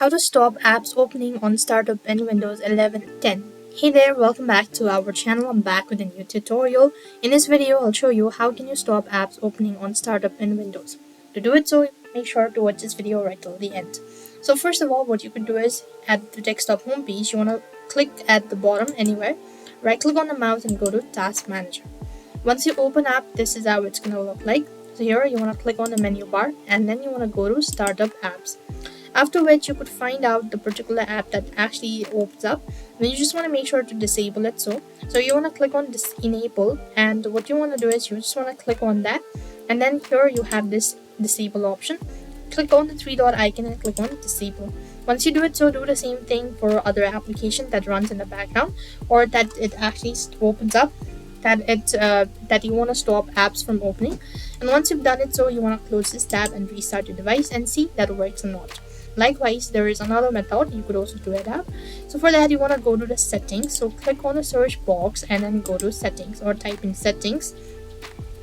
How to stop apps opening on startup in Windows 11 10. Hey there, welcome back to our channel. I'm back with a new tutorial. In this video, I'll show you how can you stop apps opening on startup in Windows. To do it, so make sure to watch this video right till the end. So first of all, what you can do is at the desktop homepage, you want to click at the bottom anywhere, right click on the mouse and go to Task Manager. Once you open up, this is how it's going to look like. So here you want to click on the menu bar and then you want to go to Startup Apps. After which you could find out the particular app that actually opens up. Then you just want to make sure to disable it. So you want to click on this enable, and what you want to do is you just want to click on that, and then here you have this disable option. Click on the three dot icon and click on disable. Once you do it, so do the same thing for other application that runs in the background or that it actually opens up, that you want to stop apps from opening. And once you've done it, so you want to close this tab and restart your device and see that it works or not. Likewise, there is another method you could also do it up. So for that, you want to go to the settings. So click on the search box and then go to settings or type in settings.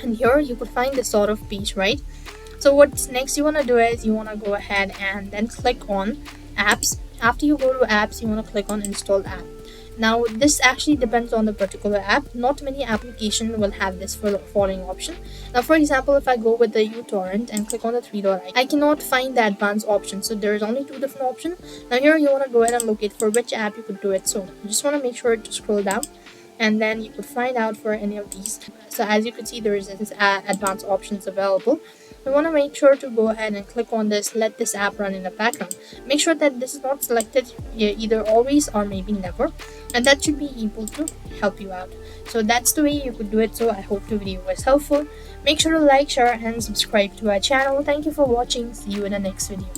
And here you could find this sort of page, right? So what's next you want to do is you want to go ahead and then click on apps. After you go to apps, you want to click on install app. Now this actually depends on the particular app. Not many applications will have this following option. Now for example, if I go with the uTorrent and click on the three dot icon, I cannot find the advanced option. So there is only two different options. Now here you want to go ahead and locate for which app you could do it. So you just want to make sure to scroll down and then you could find out for any of these. So as you can see, there is this advanced options available. We want to make sure to go ahead and click on this, let this app run in the background. Make sure that this is not selected, either always or maybe never, and that should be able to help you out. So that's the way you could do it. So I hope the video was helpful. Make sure to like, share and subscribe to our channel. Thank you for watching. See you in the next video.